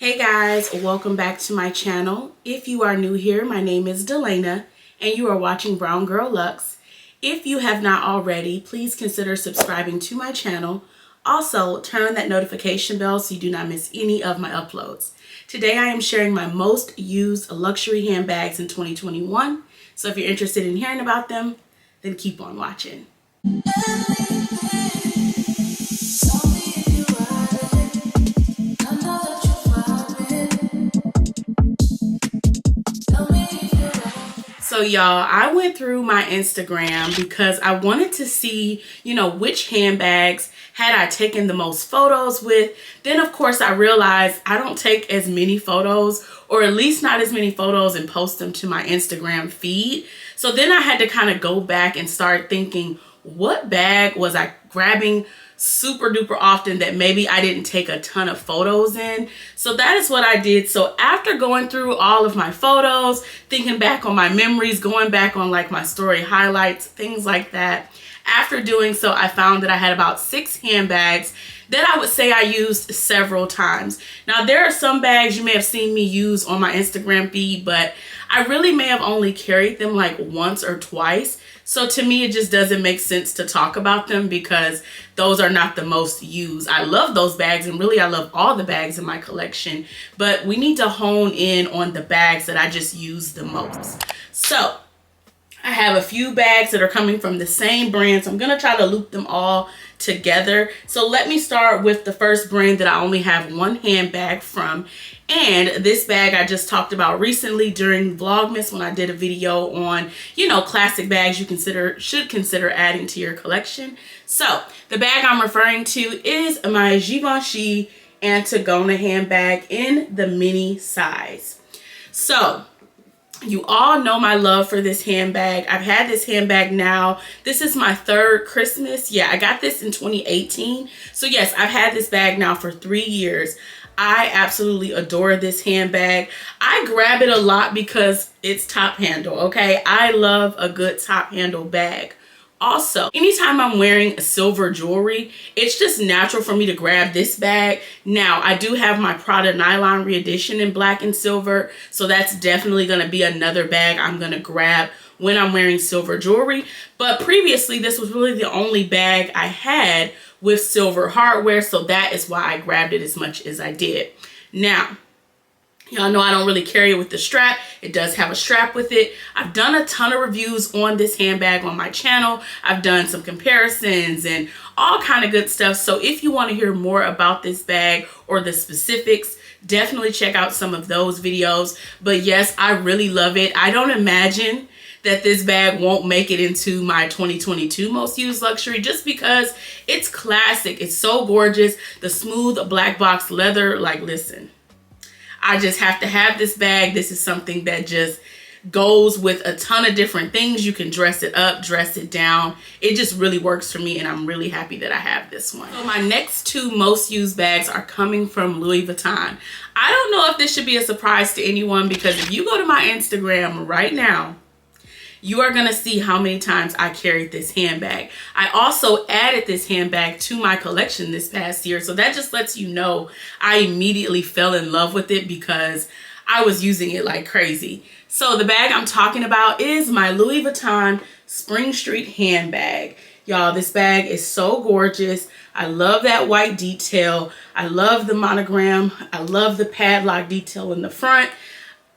Hey guys, welcome back to my channel. If you are new here, my name is Delana and you are watching Brwngirlluxe. If you have not already, please consider subscribing to my channel. Also, turn on that notification bell so you do not miss any of my uploads. Today I am sharing my most used luxury handbags in 2021. So if you're interested in hearing about them, then keep on watching. So y'all, I went through my Instagram because I wanted to see, which handbags had I taken the most photos with. Then of course I realized I don't take as many photos, or at least not as many photos, and post them to my Instagram feed. So then I had to kind of go back and start thinking, what bag was I grabbing super duper often that maybe I didn't take a ton of photos in? So that is what I did. So after going through all of my photos, thinking back on my memories, going back on like my story highlights, things like that, after doing so, I found that I had about 6 handbags that I would say I used several times. Now there are some bags you may have seen me use on my Instagram feed, but I really may have only carried them like once or twice. So to me, it just doesn't make sense to talk about them because those are not the most used. I love those bags, and really I love all the bags in my collection, but we need to hone in on the bags that I just use the most. So I have a few bags that are coming from the same brand, so I'm gonna try to loop them all together. So let me start with the first brand that I only have one handbag from. And this bag I just talked about recently during Vlogmas when I did a video on, classic bags you should consider adding to your collection. So the bag I'm referring to is my Givenchy Antigona handbag in the mini size. So you all know my love for this handbag. I've had this handbag now. This is my 3rd Christmas. Yeah, I got this in 2018. So yes, I've had this bag now for 3 years. I absolutely adore this handbag. I grab it a lot because it's top handle, okay? I love a good top handle bag. Also, anytime I'm wearing silver jewelry, it's just natural for me to grab this bag. Now, I do have my Prada Nylon Re-Edition in black and silver, so that's definitely going to be another bag I'm going to grab when I'm wearing silver jewelry. But previously, this was really the only bag I had with silver hardware, so that is why I grabbed it as much as I did. Now, y'all know I don't really carry it with the strap. It does have a strap with it. I've done a ton of reviews on this handbag on my channel. I've done some comparisons and all kind of good stuff. So if you want to hear more about this bag or the specifics, definitely check out some of those videos. But yes, I really love it. I don't imagine that this bag won't make it into my 2022 most used luxury just because it's classic. It's so gorgeous. The smooth black box leather, like listen, I just have to have this bag. This is something that just goes with a ton of different things. You can dress it up, dress it down. It just really works for me, and I'm really happy that I have this one. So my next 2 most used bags are coming from Louis Vuitton. I don't know if this should be a surprise to anyone because if you go to my Instagram right now, you are gonna see how many times I carried this handbag. I also added this handbag to my collection this past year, so that just lets you know I immediately fell in love with it because I was using it like crazy. So the bag I'm talking about is my Louis Vuitton Spring Street handbag. Y'all, this bag is so gorgeous. I love that white detail. I love the monogram. I love the padlock detail in the front.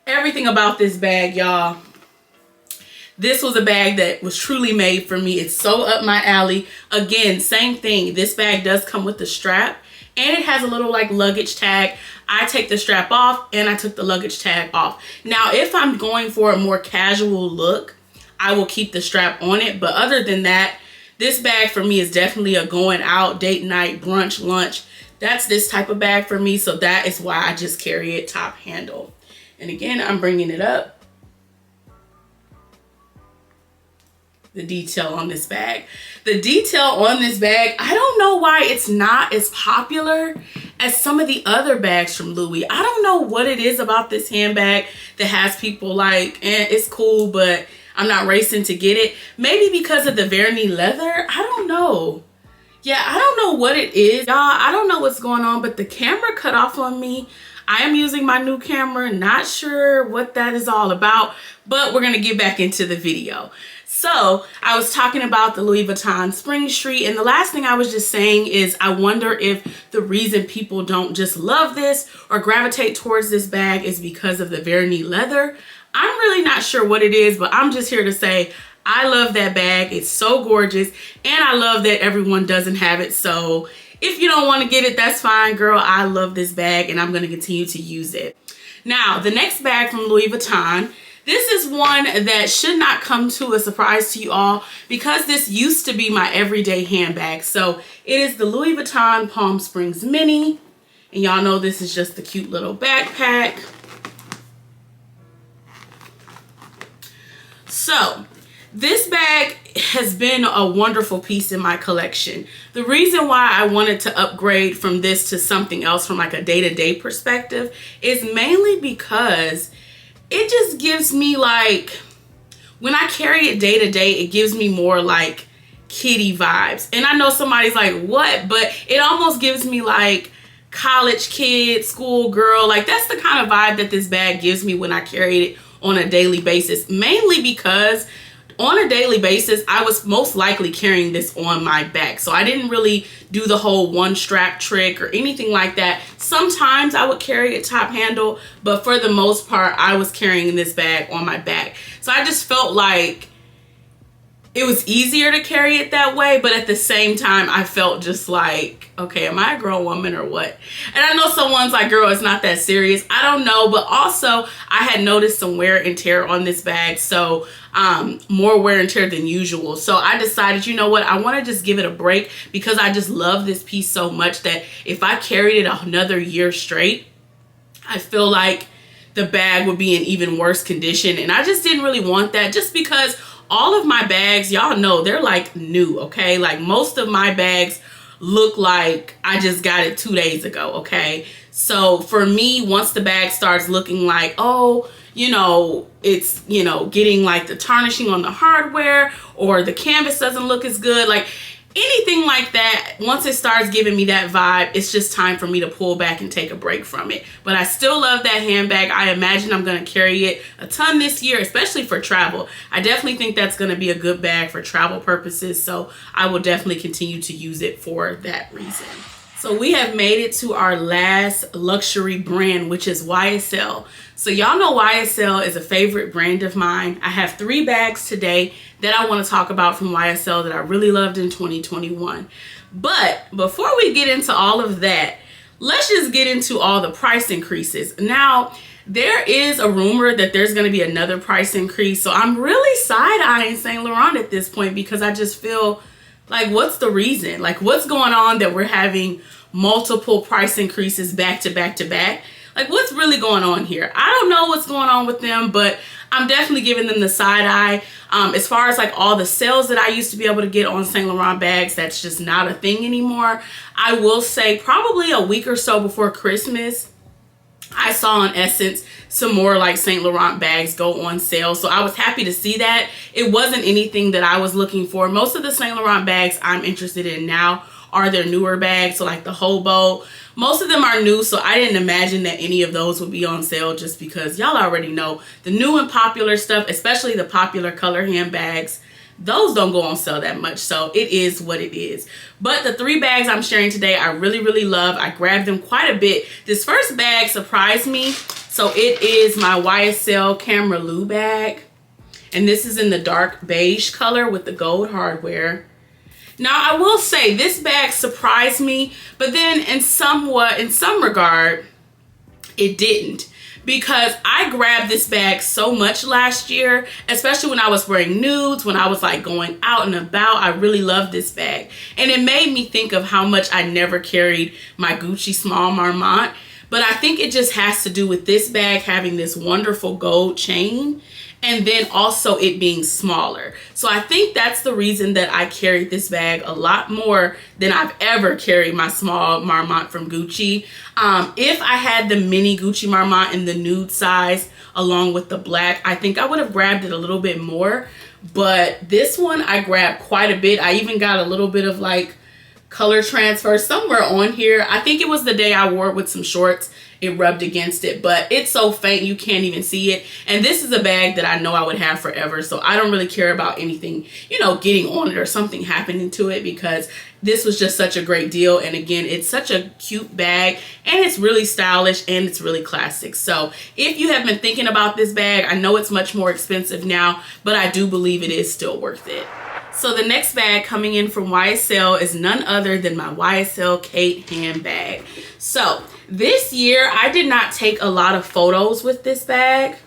Everything about this bag, y'all. This was a bag that was truly made for me. It's so up my alley. Again, same thing. This bag does come with the strap and it has a little like luggage tag. I take the strap off and I took the luggage tag off. Now, if I'm going for a more casual look, I will keep the strap on it. But other than that, this bag for me is definitely a going out, date night, brunch, lunch. That's this type of bag for me. So that is why I just carry it top handle. And again, I'm bringing it up. The detail on this bag. The detail on this bag, I don't know why it's not as popular as some of the other bags from Louis. I don't know what it is about this handbag that has people like, it's cool, but I'm not racing to get it. Maybe because of the vernis leather. I don't know. Yeah, I don't know what it is. Y'all, I don't know what's going on, but the camera cut off on me. I am using my new camera, not sure what that is all about, but we're gonna get back into the video. So I was talking about the Louis Vuitton Spring Street, and the last thing I was just saying is I wonder if the reason people don't just love this or gravitate towards this bag is because of the very neat leather. I'm really not sure what it is, but I'm just here to say I love that bag. It's so gorgeous, and I love that everyone doesn't have it. So if you don't want to get it, that's fine, girl. I love this bag, and I'm going to continue to use it. Now, the next bag from Louis Vuitton, this is one that should not come to a surprise to you all because this used to be my everyday handbag. So it is the Louis Vuitton Palm Springs Mini, and y'all know this is just the cute little backpack. So this bag has been a wonderful piece in my collection. The reason why I wanted to upgrade from this to something else from like a day-to-day perspective is mainly because it just gives me like, when I carry it day-to-day, it gives me more like kitty vibes. And I know somebody's like, what? But it almost gives me like college kid, school girl. Like that's the kind of vibe that this bag gives me when I carry it on a daily basis, mainly because on a daily basis, I was most likely carrying this on my back. So I didn't really do the whole one strap trick or anything like that. Sometimes I would carry it top handle, but for the most part, I was carrying this bag on my back. So I just felt like it was easier to carry it that way, but at the same time, I felt just like, okay, am I a grown woman or what? And I know someone's like, girl, it's not that serious. I don't know, but also I had noticed some wear and tear on this bag, so more wear and tear than usual. So I decided, you know what, I want to just give it a break because I just love this piece so much that if I carried it another year straight, I feel like the bag would be in even worse condition, and I just didn't really want that just because all of my bags, y'all know, they're like new, okay? Like most of my bags look like I just got it 2 days ago, okay? So for me, once the bag starts looking like, oh, you know, it's, you know, getting like the tarnishing on the hardware or the canvas doesn't look as good, like anything like that, once it starts giving me that vibe, it's just time for me to pull back and take a break from it. But I still love that handbag. I imagine I'm going to carry it a ton this year, especially for travel. I definitely think that's going to be a good bag for travel purposes, so I will definitely continue to use it for that reason. So we have made it to our last luxury brand, which is YSL. So y'all know YSL is a favorite brand of mine. I have 3 bags today that I want to talk about from YSL that I really loved in 2021. But before we get into all of that, let's just get into all the price increases. Now, there is a rumor that there's going to be another price increase. So I'm really side-eyeing Saint Laurent at this point because I just feel like, what's the reason? Like, what's going on that we're having multiple price increases back to back to back? Like, what's really going on here? I don't know what's going on with them, but I'm definitely giving them the side eye. As far as like all the sales that I used to be able to get on Saint Laurent bags, that's just not a thing anymore. I will say probably a week or so before Christmas, I saw on Essence some more like Saint Laurent bags go on sale. So I was happy to see that. It wasn't anything that I was looking for. Most of the Saint Laurent bags I'm interested in now are their newer bags. So like the Hobo, most of them are new. So I didn't imagine that any of those would be on sale just because y'all already know the new and popular stuff, especially the popular color handbags, those don't go on sale that much. So it is what it is. But the 3 bags I'm sharing today, I really, really love. I grabbed them quite a bit. This first bag surprised me. So it is my Ysl Camera Lube Bag. And this is in the dark beige color with the gold hardware. Now, I will say this bag surprised me, but then in some regard, it didn't. Because I grabbed this bag so much last year, especially when I was wearing nudes, when I was like going out and about. I really loved this bag. And it made me think of how much I never carried my Gucci small Marmont. But I think it just has to do with this bag having this wonderful gold chain and then also it being smaller. So I think that's the reason that I carried this bag a lot more than I've ever carried my small Marmont from Gucci. If I had the mini Gucci Marmont in the nude size along with the black, I think I would have grabbed it a little bit more. But this one I grabbed quite a bit. I even got a little bit of like color transfer somewhere on here. I think it was the day I wore it with some shorts it rubbed against it, but it's so faint you can't even see it. And this is a bag that I know I would have forever, so I don't really care about anything, you know, getting on it or something happening to it, because this was just such a great deal. And again, it's such a cute bag, and it's really stylish, and it's really classic. So if you have been thinking about this bag, I know it's much more expensive now, but I do believe it is still worth it. So the next bag coming in from YSL is none other than my Ysl Kate handbag. So this year I did not take a lot of photos with this bag,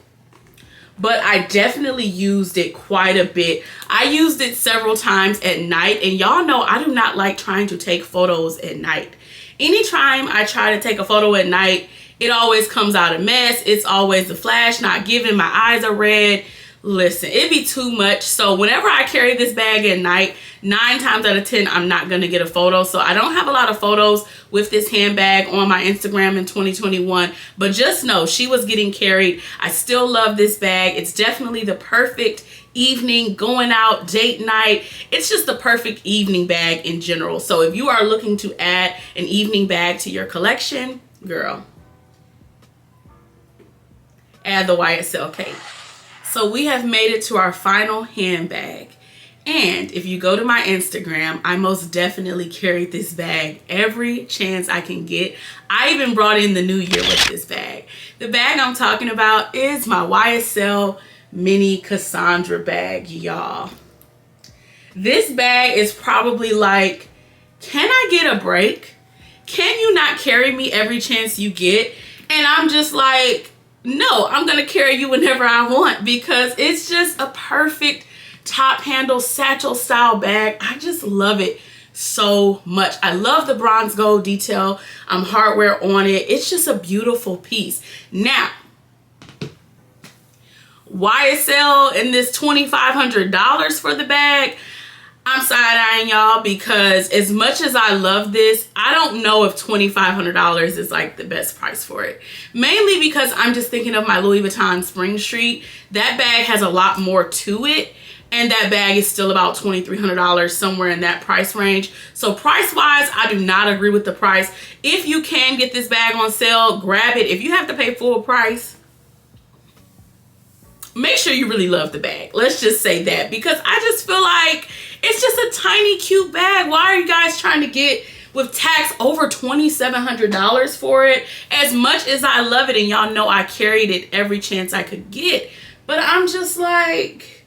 but I definitely used it quite a bit. I used it several times at night, and y'all know I do not like trying to take photos at night. Anytime I try to take a photo at night, it always comes out a mess. It's always the flash not giving, my eyes are red. Listen, it'd be too much. So whenever I carry this bag at night, 9 times out of 10, I'm not gonna get a photo. So I don't have a lot of photos with this handbag on my Instagram in 2021, but just know she was getting carried. I still love this bag. It's definitely the perfect evening, going out, date night. It's just the perfect evening bag in general. So if you are looking to add an evening bag to your collection, girl, add the Ysl Kate. So we have made it to our final handbag. And if you go to my Instagram, I most definitely carried this bag every chance I can get. I even brought in the new year with this bag. The bag I'm talking about is my Ysl Mini Cassandra Bag, y'all. This bag is probably like, can I get a break? Can you not carry me every chance you get? And I'm just like, no, I'm gonna carry you whenever I want, because it's just a perfect top handle satchel style bag. I just love it so much. I love the bronze gold detail, hardware on it. It's just a beautiful piece. Now, YSL in this $2,500 for the bag, I'm side-eyeing y'all, because as much as I love this, I don't know if $2,500 is like the best price for it. Mainly because I'm just thinking of my Louis Vuitton Spring Street. That bag has a lot more to it, and that bag is still about $2,300, somewhere in that price range. So price-wise, I do not agree with the price. If you can get this bag on sale, grab it. If you have to pay full price, make sure you really love the bag. Let's just say that, because I just feel like it's just a tiny cute bag. Why are you guys trying to get with tax over $2,700 for it? As much as I love it, and y'all know I carried it every chance I could get, but I'm just like,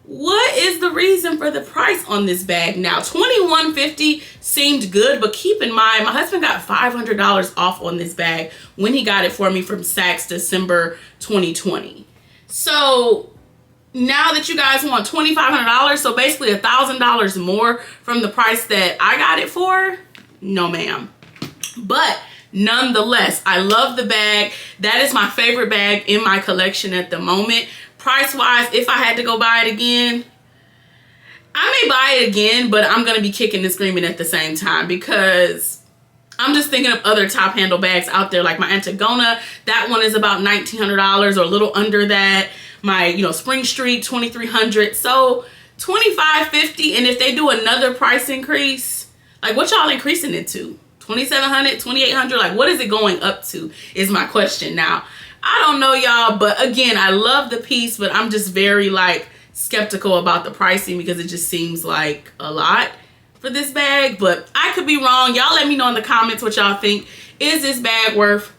what is the reason for the price on this bag now? $2,150 seemed good, but keep in mind, my husband got $500 off on this bag when he got it for me from Saks December 2020. So now that you guys want $2,500, so basically $1,000 more from the price that I got it for, no ma'am. But nonetheless, I love the bag. That is my favorite bag in my collection at the moment. Price wise, if I had to go buy it again, I may buy it again, but I'm gonna be kicking and screaming at the same time, because I'm just thinking of other top handle bags out there, like my Antigona. That one is about $1,900 or a little under that. My, Spring Street, $2,300. So $2,550. And if they do another price increase, like, what y'all increasing it to? $2,700, $2,800? Like, what is it going up to is my question. Now, I don't know, y'all, but again, I love the piece, but I'm just very like skeptical about the pricing, because it just seems like a lot for this bag. But I could be wrong. Y'all let me know in the comments what y'all think. Is this bag worth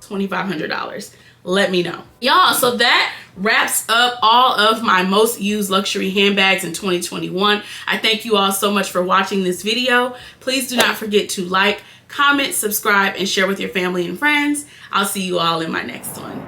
$2,500? Let me know. Y'all, so that wraps up all of my most used luxury handbags in 2021. I thank you all so much for watching this video. Please do not forget to like, comment, subscribe, and share with your family and friends. I'll see you all in my next one.